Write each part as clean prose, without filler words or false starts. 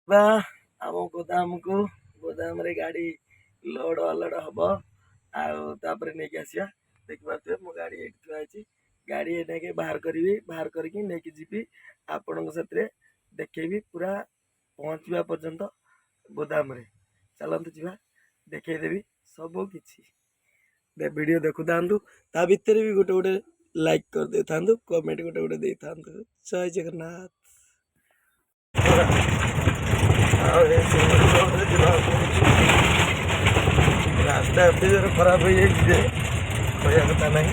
ବା ଆମ ଗୋଦାମକୁ ଗୋଦାମରେ ଗାଡ଼ି ଲୋଡ଼ ଅଲୋଡ଼ ହବ ଆଉ ତାପରେ ନେଇକି ଆସିବା। ଦେଖିପାରୁଥିବେ ମୋ ଗାଡ଼ି ଏଇଠି ଥୁଆ ହେଇଛି। ଗାଡ଼ି ଏଇନାକେ ବାହାର କରିବି, ବାହାର କରିକି ନେଇକି ଯିବି ଆପଣଙ୍କ ସାଥିରେ ଦେଖେଇବି ପୁରା ପହଞ୍ଚିବା ପର୍ଯ୍ୟନ୍ତ ଗୋଦାମରେ। ଚାଲନ୍ତୁ ଯିବା, ଦେଖେଇଦେବି ସବୁ କିଛି। ଭିଡ଼ିଓ ଦେଖୁଥାନ୍ତୁ, ତା ଭିତରେ ବି ଗୋଟେ ଗୋଟେ ଲାଇକ୍ କରିଦେଇଥାନ୍ତୁ, କମେଣ୍ଟ ଗୋଟେ ଗୋଟେ ଦେଇଥାନ୍ତୁ। ଜୟ ଜଗନ୍ନାଥ। ଆଉ ରାସ୍ତା ଏତେ ଜୋରେ ଖରାପ ହେଇଯାଇଛି ଯେ କହିବା କଥା ନାହିଁ।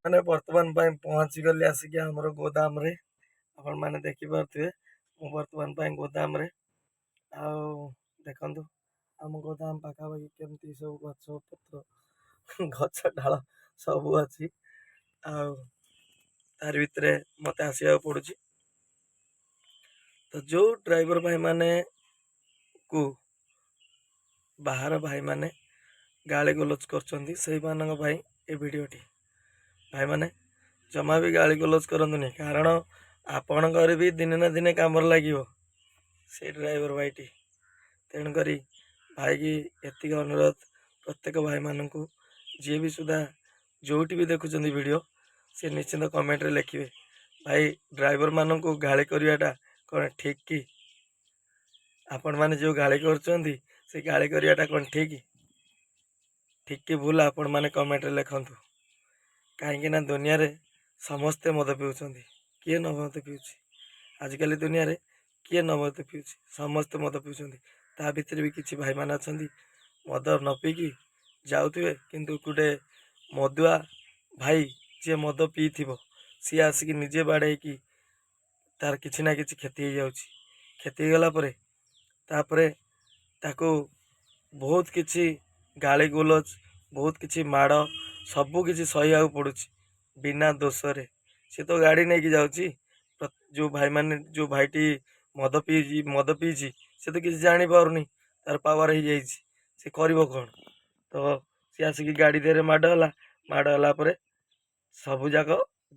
ମାନେ ବର୍ତ୍ତମାନ ପାଇଁ ପହଞ୍ଚିଗଲି ଆସିକି ଆମର ଗୋଦାମରେ। ଆପଣମାନେ ଦେଖିପାରୁଥିବେ ମୁଁ ବର୍ତ୍ତମାନ ପାଇଁ ଗୋଦାମରେ। ଆଉ ଦେଖନ୍ତୁ ଆମ ଗୋଦାମ ପାଖାପାଖି କେମିତି ସବୁ ଗଛ ପତ୍ର ଗଛ ଡାଳ ସବୁ ଅଛି। ଆଉ ତାରି ଭିତରେ ମୋତେ ଆସିବାକୁ ପଡ଼ୁଛି। ତ ଯେଉଁ ଡ୍ରାଇଭର ଭାଇମାନେ କୁ ବାହାର ଭାଇମାନେ ଗାଳି ଗୁଲଜ କରୁଛନ୍ତି ସେଇମାନଙ୍କ ପାଇଁ ଏ ଭିଡ଼ିଓଟି। ଭାଇମାନେ ଜମା ବି ଗାଳି ଗୁଲଜ କରନ୍ତୁନି, କାରଣ ଆପଣଙ୍କର ବି ଦିନେ ନା ଦିନେ କାମରେ ଲାଗିବ ସେ ଡ୍ରାଇଭର ଭାଇଟି। ତେଣୁକରି ଭାଇକି ଏତିକି ଅନୁରୋଧ, ପ୍ରତ୍ୟେକ ଭାଇମାନଙ୍କୁ ଯିଏ ବି ସୁଦ୍ଧା ଯେଉଁଠି ବି ଦେଖୁଛନ୍ତି ଭିଡ଼ିଓ ସେ ନିଶ୍ଚିନ୍ତ କମେଣ୍ଟରେ ଲେଖିବେ, ଭାଇ ଡ୍ରାଇଭରମାନଙ୍କୁ ଗାଳି କରିବାଟା କ'ଣ ଠିକ୍ କି? ଆପଣମାନେ ଯେଉଁ ଗାଳି କରୁଛନ୍ତି ସେ ଗାଳି କରିବାଟା କ'ଣ ଠିକ୍ କି ଭୁଲ ଆପଣମାନେ କମେଣ୍ଟରେ ଲେଖନ୍ତୁ। କାହିଁକି ନା ଦୁନିଆରେ ସମସ୍ତେ ମଦ ପିଉଛନ୍ତି, କିଏ ନ ମଦ ପିଉଛି? ଆଜିକାଲି ଦୁନିଆରେ କିଏ ନ ମଦ ପିଉଛି? ସମସ୍ତେ ମଦ ପିଉଛନ୍ତି। ତା ଭିତରେ ବି କିଛି ଭାଇମାନେ ଅଛନ୍ତି ମଦ ନ ପିଇକି ଯାଉଥିବେ, କିନ୍ତୁ ଗୋଟେ ମଦୁଆ ଭାଇ ଯିଏ ମଦ ପିଇଥିବ ସିଏ ଆସିକି ନିଜେ ବାଡ଼େଇକି ତାର କିଛି ନା କିଛି କ୍ଷତି ହେଇଯାଉଛି। କ୍ଷତି ହେଇଗଲା ପରେ ତାପରେ ତାକୁ ବହୁତ କିଛି ଗାଳି ଗୁଲଜ, ବହୁତ କିଛି ମାଡ଼ ସବୁ କିଛି ସହିବାକୁ ପଡ଼ୁଛି ବିନା ଦୋଷରେ। ସେ ତ ଗାଡ଼ି ନେଇକି ଯାଉଛି। ଯେଉଁ ଭାଇଟି ମଦ ପିଇଛି ସେ ତ କିଛି ଜାଣିପାରୁନି, ତାର ପାୱାର ହେଇଯାଇଛି, ସେ କରିବ କ'ଣ? ତ ସେ ଆସିକି ଗାଡ଼ି ଦେହରେ ମାଡ଼ ହେଲା ପରେ ସବୁଯାକ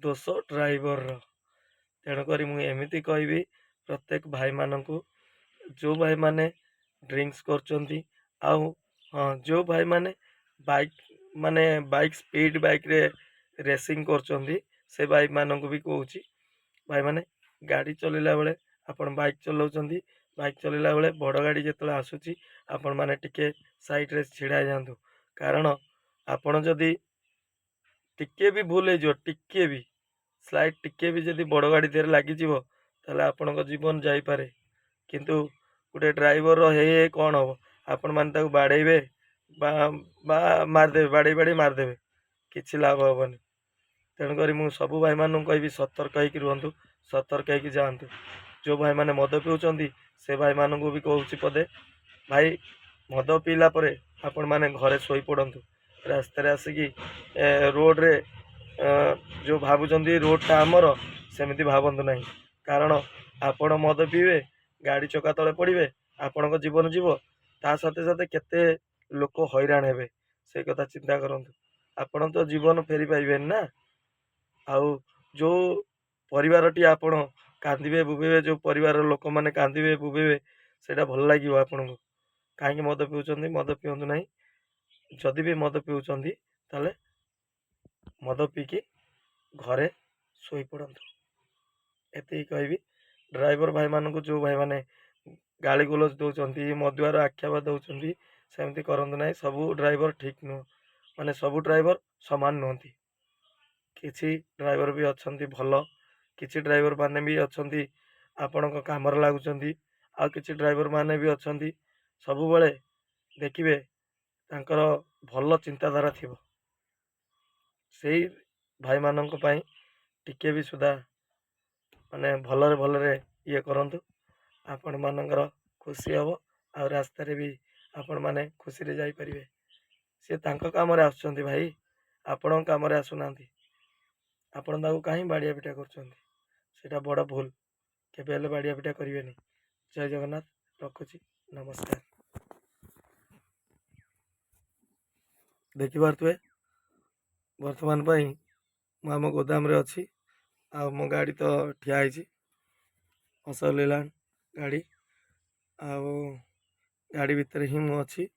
ଦୋଷ ଡ୍ରାଇଭରର। ତେଣୁକରି ମୁଁ ଏମିତି କହିବି ପ୍ରତ୍ୟେକ ଭାଇମାନଙ୍କୁ, ଯେଉଁ ଭାଇମାନେ ଡ୍ରିଙ୍କସ୍ କରୁଛନ୍ତି, ଆଉ ହଁ ଯେଉଁ ଭାଇମାନେ ବାଇକ୍ ସ୍ପିଡ଼ ବାଇକ୍ରେ ରେସିଂ କରୁଛନ୍ତି ସେ ଭାଇମାନଙ୍କୁ ବି କହୁଛି, ଭାଇମାନେ ଗାଡ଼ି ଚଲାଇଲା ବେଳେ ଆପଣ ବାଇକ୍ ଚଲାଉଛନ୍ତି, ବାଇକ୍ ଚଲାଇଲା ବେଳେ ବଡ଼ ଗାଡ଼ି ଯେତେବେଳେ ଆସୁଛି ଆପଣମାନେ ଟିକେ ସାଇଡ଼୍ରେ ଛିଡ଼ା ହେଇଯାଆନ୍ତୁ। କାରଣ ଆପଣ ଯଦି ଟିକେ ବି ଭୁଲ ହେଇଯିବ, ଟିକେ ବି ସ୍ଲାଇଡ୍ ଟିକେ ବି ଯଦି ବଡ଼ ଗାଡ଼ି ଦେହରେ ଲାଗିଯିବ ତାହେଲେ ଆପଣଙ୍କ ଜୀବନ ଯାଇପାରେ। କିନ୍ତୁ ଗୋଟେ ଡ୍ରାଇଭରର ହେଇ କ'ଣ ହେବ? ଆପଣମାନେ ତାକୁ ବାଡ଼େଇବେ ବା ମାରିଦେବେ, ବାଡ଼େଇ ମାରିଦେବେ, କିଛି ଲାଭ ହେବନି। ତେଣୁକରି ମୁଁ ସବୁ ଭାଇମାନଙ୍କୁ କହିବି ସତର୍କ ହେଇକି ରୁହନ୍ତୁ, ସତର୍କ ହେଇକି ଯାଆନ୍ତୁ। ଯେଉଁ ଭାଇମାନେ ମଦ ପିଉଛନ୍ତି ସେ ଭାଇମାନଙ୍କୁ ବି କହୁଛି ପଦେ, ଭାଇ ମଦ ପିଇଲା ପରେ ଆପଣମାନେ ଘରେ ଶୋଇପଡ଼ନ୍ତୁ। ରାସ୍ତାରେ ଆସିକି ରୋଡ଼ରେ ଯେଉଁ ଭାବୁଛନ୍ତି ରୋଡ଼ଟା ଆମର, ସେମିତି ଭାବନ୍ତୁ ନାହିଁ। କାରଣ ଆପଣ ମଦ ପିଇବେ, ଗାଡ଼ି ଚକା ତଳେ ପଡ଼ିବେ, ଆପଣଙ୍କ ଜୀବନ ଯିବ, ତା ସାଥେ ସାଥେ କେତେ ଲୋକ ହଇରାଣ ହେବେ ସେଇ କଥା ଚିନ୍ତା କରନ୍ତୁ। ଆପଣ ତ ଜୀବନ ଫେରି ପାଇବେନି ନା। ଆଉ ଯେଉଁ ପରିବାରଟି ଆପଣ କାନ୍ଦିବେ ବୋବେଇବେ, ଯେଉଁ ପରିବାରର ଲୋକମାନେ କାନ୍ଦିବେ ବୋବେଇବେ, ସେଇଟା ଭଲ ଲାଗିବ ଆପଣଙ୍କୁ? କାହିଁକି ମଦ ପିଉଛନ୍ତି? ମଦ ପିଅନ୍ତୁ ନାହିଁ। ଯଦି ବି ମଦ ପିଉଛନ୍ତି ତାହେଲେ ମଦ ପିଇକି ଘରେ ଶୋଇପଡ଼ନ୍ତୁ। ଏତିକି କହିବି। ଡ୍ରାଇଭର ଭାଇମାନଙ୍କୁ, ଯେଉଁ ଭାଇମାନେ ଗାଳି ଗୁଲଜ ଦେଉଛନ୍ତି, ମଦୁଆର ଆଖ୍ୟାବା ଦେଉଛନ୍ତି, ସେମିତି କରନ୍ତୁ ନାହିଁ। ସବୁ ଡ୍ରାଇଭର ଠିକ୍ ନୁହଁ, ମାନେ ସବୁ ଡ୍ରାଇଭର ସମାନ ନୁହନ୍ତି। କିଛି ଡ୍ରାଇଭର ବି ଅଛନ୍ତି ଭଲ, କିଛି ଡ୍ରାଇଭର ମାନେ ବି ଅଛନ୍ତି ଆପଣଙ୍କ କାମରେ ଲାଗୁଛନ୍ତି, ଆଉ କିଛି ଡ୍ରାଇଭର ମାନେ ବି ଅଛନ୍ତି ସବୁବେଳେ ଦେଖିବେ ତାଙ୍କର ଭଲ ଚିନ୍ତାଧାରା ଥିବ। ସେଇ ଭାଇମାନଙ୍କ ପାଇଁ ଟିକେ ବି ସୁଦ୍ଧା ମାନେ ଭଲରେ ଇଏ କରନ୍ତୁ, ଆପଣମାନଙ୍କର ଖୁସି ହେବ। ଆଉ ରାସ୍ତାରେ ବି ଆପଣମାନେ ଖୁସିରେ ଯାଇପାରିବେ। ସେ ତାଙ୍କ କାମରେ ଆସୁଛନ୍ତି ଭାଇ, ଆପଣଙ୍କ କାମରେ ଆସୁନାହାନ୍ତି। ଆପଣ ତାକୁ କାହିଁ ବାଡ଼ିଆ ପିଟା କରୁଛନ୍ତି? ସେଇଟା ବଡ଼ ଭୁଲ। କେବେ ହେଲେ ବାଡ଼ିଆ ପିଟା କରିବେନି। ଜୟ ଜଗନ୍ନାଥ। ରଖୁଛି, ନମସ୍କାର। ଦେଖିପାରୁଥିବେ ବର୍ତ୍ତମାନ ପାଇଁ ମୁଁ ଆମ ଗୋଦାମରେ ଅଛି। ଆଉ ମୋ ଗାଡ଼ି ତ ଠିଆ ହେଇଛି, ଅସଲିଲାଣ୍ଡ ଗାଡ଼ି। ଆଉ ଗାଡ଼ି ଭିତରେ ହିଁ ମୁଁ ଅଛି।